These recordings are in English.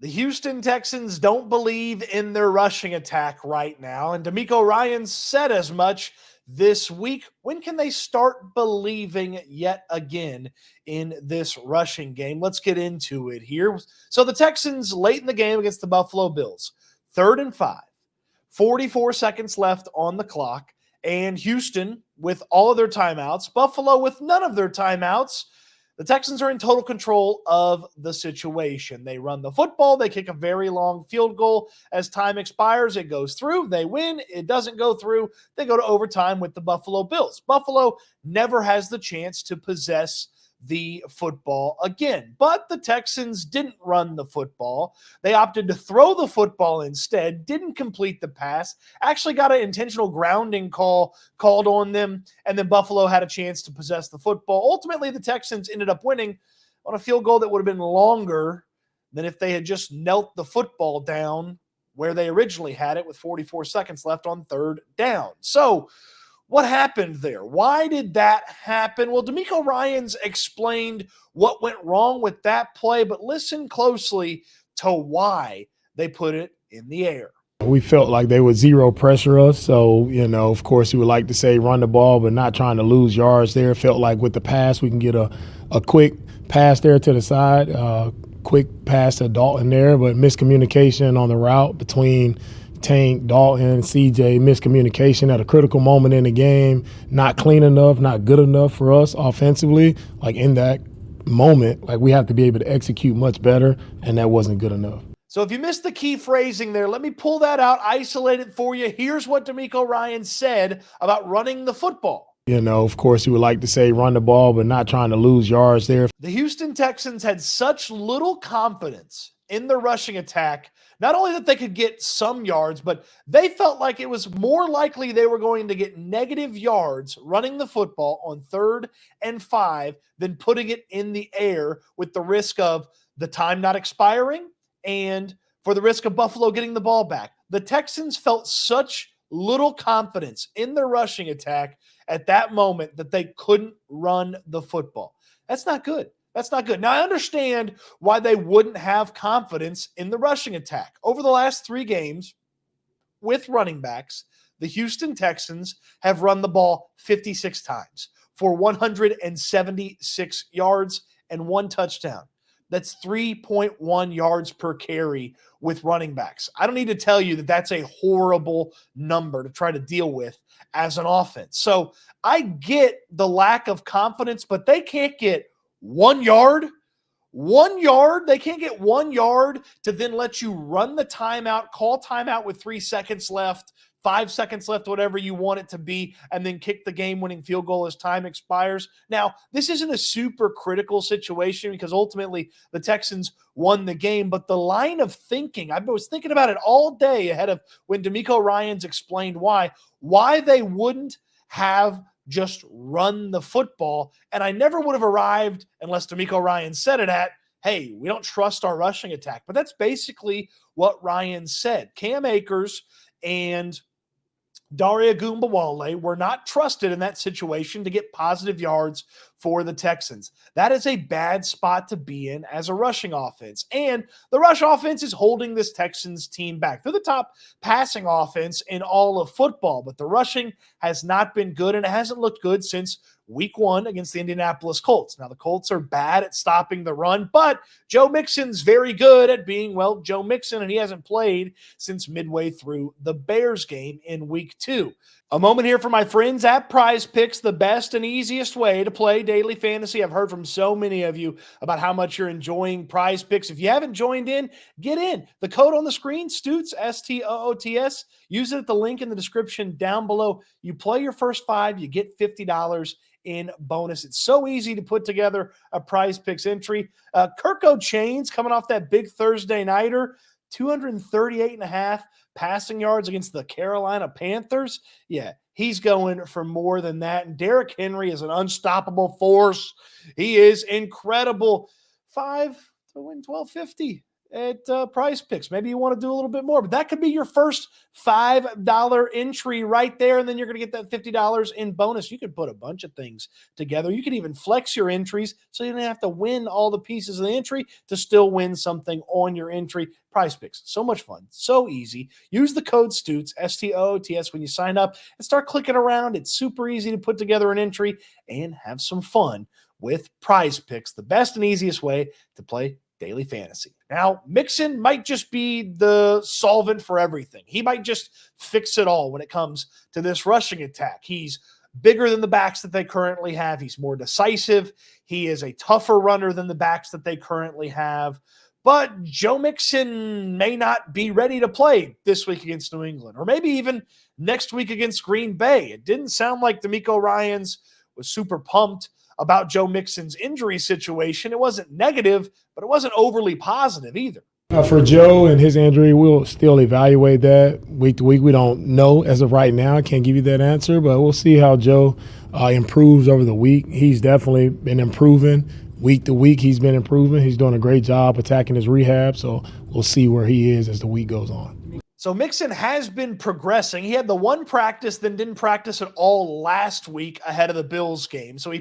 The Houston Texans don't believe in their rushing attack right now, and DeMeco Ryans said as much this week. When can they start believing yet again in this rushing game? Let's get into it here. So the Texans late in the game against the Buffalo Bills, 3rd and 5, 44 seconds left on the clock, and Houston with all of their timeouts, Buffalo with none of their timeouts. The Texans are in total control of the situation. They run the football. They kick a very long field goal. As time expires, it goes through. They win. It doesn't go through. They go to overtime with the Buffalo Bills. Buffalo never has the chance to possess the football again. But the Texans didn't run the football. They opted to throw the football instead, didn't complete the pass, actually got an intentional grounding call called on them, and then Buffalo had a chance to possess the football. Ultimately, the Texans ended up winning on a field goal that would have been longer than if they had just knelt the football down where they originally had it with 44 seconds left on 3rd down. So, what happened there? Why did that happen? Well, DeMeco Ryans explained what went wrong with that play, but listen closely to why they put it in the air. We felt like they would zero pressure us. So, of course, you would like to say run the ball, but not trying to lose yards there. Felt like with the pass, we can get a quick pass there to the side, quick pass to Dalton there, but miscommunication on the route between Tank, Dalton, CJ, miscommunication at a critical moment in the game, not clean enough, not good enough for us offensively. Like in that moment, like we have to be able to execute much better, and that wasn't good enough. So if you missed the key phrasing there, let me pull that out, isolate it for you. Here's what DeMeco Ryans said about running the football. Of course, you would like to say run the ball, but not trying to lose yards there. The Houston Texans had such little confidence in the rushing attack, not only that they could get some yards, but they felt like it was more likely they were going to get negative yards running the football on 3rd and 5 than putting it in the air with the risk of the time not expiring and for the risk of Buffalo getting the ball back. The Texans felt such little confidence in their rushing attack at that moment that they couldn't run the football. That's not good. That's not good. Now, I understand why they wouldn't have confidence in the rushing attack. Over the last 3 games with running backs, the Houston Texans have run the ball 56 times for 176 yards and 1 touchdown. That's 3.1 yards per carry with running backs. I don't need to tell you that that's a horrible number to try to deal with as an offense. So I get the lack of confidence, but they can't get 1 yard. 1 yard. They can't get 1 yard to then let you run the timeout, call timeout with 3 seconds left, 5 seconds left, whatever you want it to be, and then kick the game-winning field goal as time expires. Now, this isn't a super critical situation because ultimately the Texans won the game, but the line of thinking, I was thinking about it all day ahead of when DeMeco Ryans explained why they wouldn't have just run the football, and I never would have arrived unless DeMeco Ryans said it at, hey, we don't trust our rushing attack. But that's basically what Ryan said. Cam Akers and Daria Gumbawale were not trusted in that situation to get positive yards for the Texans. That is a bad spot to be in as a rushing offense. And the rush offense is holding this Texans team back. They're the top passing offense in all of football, but the rushing has not been good, and it hasn't looked good since week 1 against the Indianapolis Colts. Now, the Colts are bad at stopping the run, but Joe Mixon's very good at being, well, Joe Mixon, and he hasn't played since midway through the Bears game in week 2. A moment here for my friends at Prize Picks, the best and easiest way to play daily fantasy. I've heard from so many of you about how much you're enjoying Prize Picks. If you haven't joined in, get in. The code on the screen, Stoots, S-T-O-O-T-S. Use it at the link in the description down below. You play your first 5, you get $50 in bonus. It's so easy to put together a Prize Picks entry. Kirko Chains coming off that big Thursday nighter, 238.5 passing yards against the Carolina Panthers. Yeah, he's going for more than that. And Derrick Henry is an unstoppable force. He is incredible. 5 to win $12.50. at Prize Picks. Maybe you want to do a little bit more, but that could be your first $5 entry right there, and then you're going to get that $50 in bonus. You could put a bunch of things together. You could even flex your entries so you don't have to win all the pieces of the entry to still win something on your entry. Prize Picks, so much fun, so easy. Use the code STOOTS, STOOTS, when you sign up and start clicking around. It's super easy to put together an entry and have some fun with Prize Picks, the best and easiest way to play daily fantasy. Now, Mixon might just be the solvent for everything. He might just fix it all when it comes to this rushing attack. He's bigger than the backs that they currently have. He's more decisive. He is a tougher runner than the backs that they currently have. But Joe Mixon may not be ready to play this week against New England, or maybe even next week against Green Bay. It didn't sound like Nico Ryans was super pumped about Joe Mixon's injury situation. It wasn't negative, but it wasn't overly positive either. For Joe and his injury, we'll still evaluate that week to week. We don't know as of right now. I can't give you that answer, but we'll see how Joe improves over the week. He's definitely been improving. Week to week, he's been improving. He's doing a great job attacking his rehab, so we'll see where he is as the week goes on. So Mixon has been progressing. He had the one practice, then didn't practice at all last week ahead of the Bills game. So he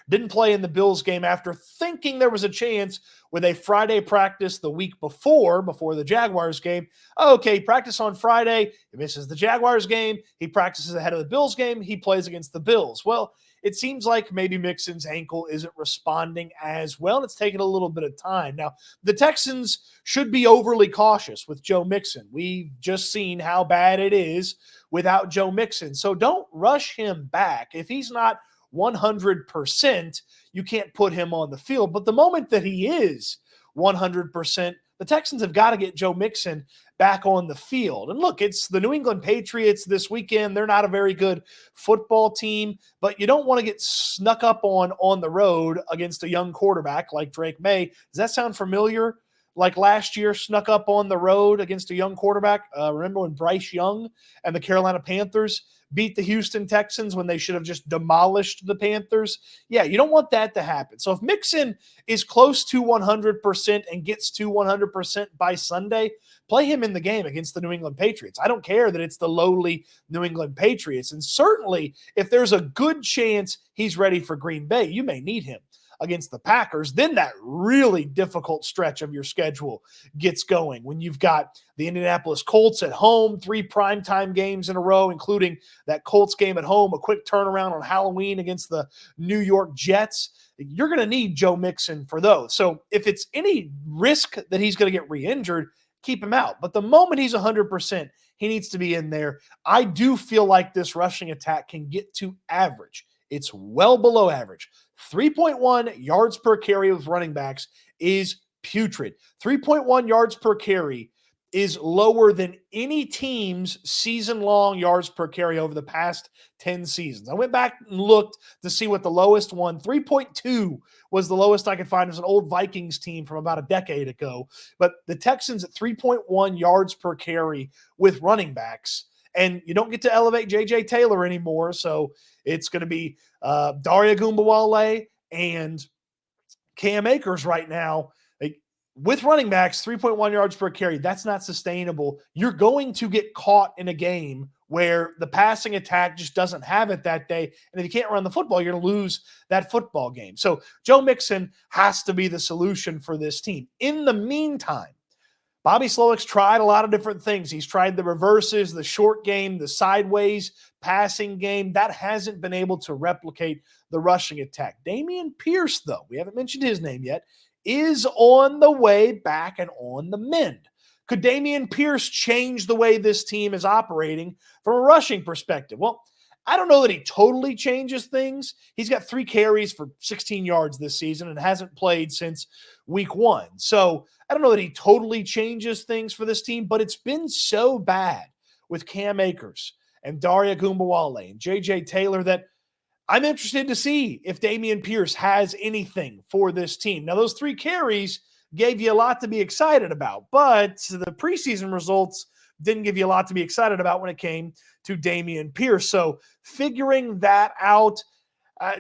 didn't play in the Bills game after thinking there was a chance with a Friday practice the week before the Jaguars game. Okay, practice on Friday. He misses the Jaguars game. He practices ahead of the Bills game. He plays against the Bills. Well, it seems like maybe Mixon's ankle isn't responding as well, and it's taken a little bit of time. Now, the Texans should be overly cautious with Joe Mixon. We've just seen how bad it is without Joe Mixon. So don't rush him back. If he's not 100%, you can't put him on the field. But the moment that he is 100%, the Texans have got to get Joe Mixon back on the field. And look, it's the New England Patriots this weekend. They're not a very good football team, but you don't want to get snuck up on the road against a young quarterback like Drake May. Does that sound familiar? Like last year, snuck up on the road against a young quarterback. Remember when Bryce Young and the Carolina Panthers beat the Houston Texans when they should have just demolished the Panthers? Yeah, you don't want that to happen. So if Mixon is close to 100% and gets to 100% by Sunday, play him in the game against the New England Patriots. I don't care that it's the lowly New England Patriots. And certainly, if there's a good chance he's ready for Green Bay, you may need him against the Packers. Then that really difficult stretch of your schedule gets going when you've got the Indianapolis Colts at home, 3 primetime games in a row, including that Colts game at home, a quick turnaround on Halloween against the New York Jets. You're going to need Joe Mixon for those. So if it's any risk that he's going to get re-injured, keep him out. But the moment he's 100%, he needs to be in there. I do feel like this rushing attack can get to average. It's well below average. 3.1 yards per carry with running backs is putrid. 3.1 yards per carry is lower than any team's season-long yards per carry over the past 10 seasons. I went back and looked to see what the lowest one. 3.2 was the lowest I could find. It was an old Vikings team from about a decade ago. But the Texans at 3.1 yards per carry with running backs. And you don't get to elevate J.J. Taylor anymore, so it's going to be Daria Gumbawale and Cam Akers right now. With running backs, 3.1 yards per carry, that's not sustainable. You're going to get caught in a game where the passing attack just doesn't have it that day. And if you can't run the football, you're going to lose that football game. So Joe Mixon has to be the solution for this team. In the meantime, Bobby Slowick's tried a lot of different things. He's tried the reverses, the short game, the sideways passing game. That hasn't been able to replicate the rushing attack. Dameon Pierce, though, we haven't mentioned his name yet, is on the way back and on the mend. Could Dameon Pierce change the way this team is operating from a rushing perspective? Well, I don't know that he totally changes things. He's got 3 carries for 16 yards this season and hasn't played since week 1. So I don't know that he totally changes things for this team, but it's been so bad with Cam Akers and Daria Gumbawale and J.J. Taylor that I'm interested to see if Dameon Pierce has anything for this team. Now, those 3 carries gave you a lot to be excited about, but the preseason results didn't give you a lot to be excited about when it came to Dameon Pierce. So figuring that out,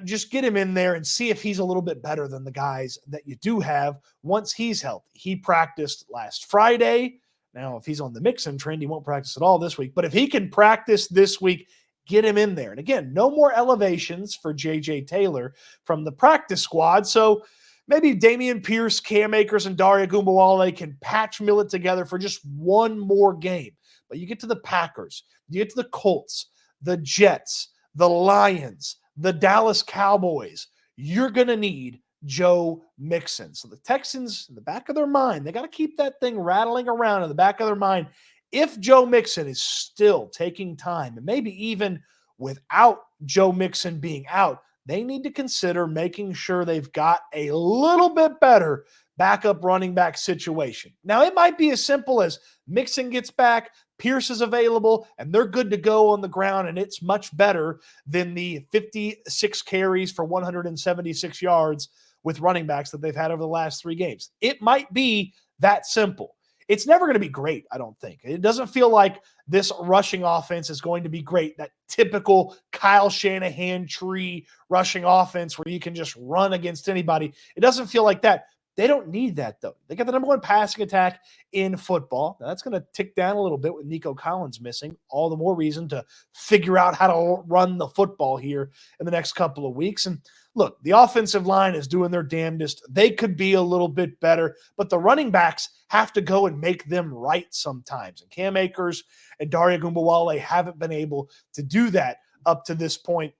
just get him in there and see if he's a little bit better than the guys that you do have once he's healthy. He practiced last Friday. Now, if he's on the Mixon trend, he won't practice at all this week. But if he can practice this week, get him in there. And again, no more elevations for J.J. Taylor from the practice squad. So maybe Dameon Pierce, Cam Akers, and Dare Ogunbowale can patch mill it together for just one more game. But you get to the Packers, you get to the Colts, the Jets, the Lions, the Dallas Cowboys. You're going to need Joe Mixon. So the Texans, in the back of their mind, they got to keep that thing rattling around in the back of their mind. If Joe Mixon is still taking time, and maybe even without Joe Mixon being out, they need to consider making sure they've got a little bit better backup running back situation. Now, it might be as simple as Mixon gets back, Pierce is available, and they're good to go on the ground, and it's much better than the 56 carries for 176 yards with running backs that they've had over the last 3 games. It might be that simple. It's never going to be great, I don't think. It doesn't feel like this rushing offense is going to be great, that typical Kyle Shanahan tree rushing offense where you can just run against anybody. It doesn't feel like that. They don't need that, though. They got the number 1 passing attack in football. Now, that's going to tick down a little bit with Nico Collins missing. All the more reason to figure out how to run the football here in the next couple of weeks. And look, the offensive line is doing their damnedest. They could be a little bit better, but the running backs have to go and make them right sometimes. And Cam Akers and Dare Ogunbowale haven't been able to do that up to this point.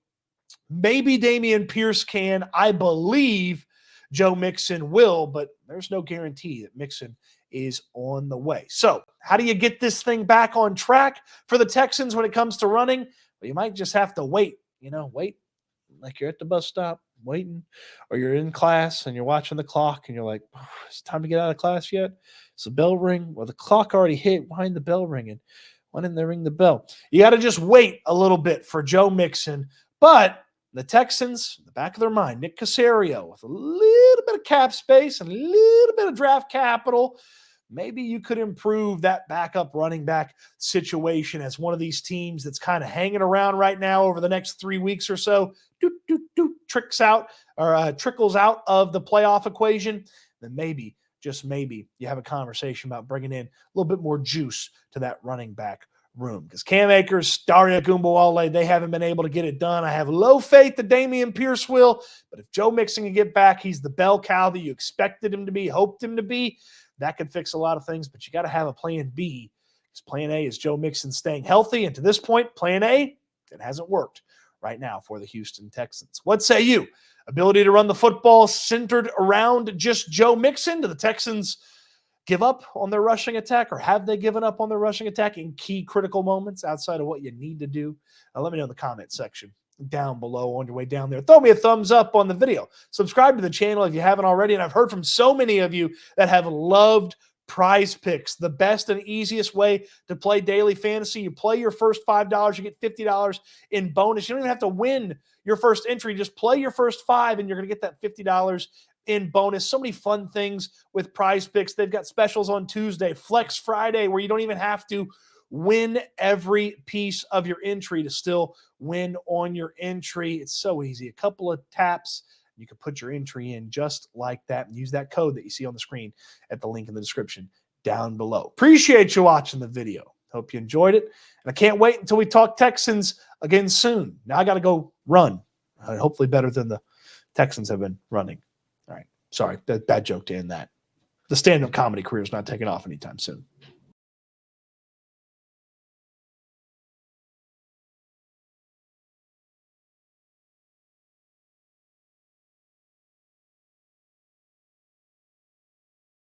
Maybe Dameon Pierce can. I believe Joe Mixon will, but there's no guarantee that Mixon is on the way. So how do you get this thing back on track for the Texans when it comes to running? Well, you might just have to wait, wait like you're at the bus stop waiting, or you're in class and you're watching the clock and you're like, oh, is it time to get out of class yet? Is the bell ring? Well, the clock already hit. Why isn't the bell ringing? Why didn't they ring the bell? You got to just wait a little bit for Joe Mixon. But the Texans, in the back of their mind, Nick Caserio, with a little bit of cap space and a little bit of draft capital, maybe you could improve that backup running back situation as one of these teams that's kind of hanging around right now over the next 3 weeks or so, trickles out of the playoff equation. Then maybe, just maybe, you have a conversation about bringing in a little bit more juice to that running back room. Because Cam Akers, Dare Ogunbowale, they haven't been able to get it done. I have low faith that Dameon Pierce will, but if Joe Mixon can get back, he's the bell cow that you expected him to be, hoped him to be. That could fix a lot of things, but you got to have a plan B. Because plan A is Joe Mixon staying healthy, and to this point, plan A, it hasn't worked right now for the Houston Texans. What say you? Ability to run the football centered around just Joe Mixon? Do the Texans give up on their rushing attack, or have they given up on their rushing attack in key critical moments outside of what you need to do? Let me know in the comment section down below on your way down there. Throw me a thumbs up on the video. Subscribe to the channel if you haven't already. And I've heard from so many of you that have loved Prize Picks, the best and easiest way to play daily fantasy. You play your first $5, you get $50 in bonus. You don't even have to win your first entry. Just play your first 5 and you're going to get that $50 in bonus. So many fun things with Prize Picks. They've got specials on Tuesday, Flex Friday, where you don't even have to win every piece of your entry to still win on your entry. It's so easy. A couple of taps, you can put your entry in just like that and use that code that you see on the screen at the link in the description down below. Appreciate you watching the video. Hope you enjoyed it. And I can't wait until we talk Texans again soon. Now I got to go run. Hopefully better than the Texans have been running. All right. Sorry, bad joke to end that. The stand-up comedy career is not taking off anytime soon.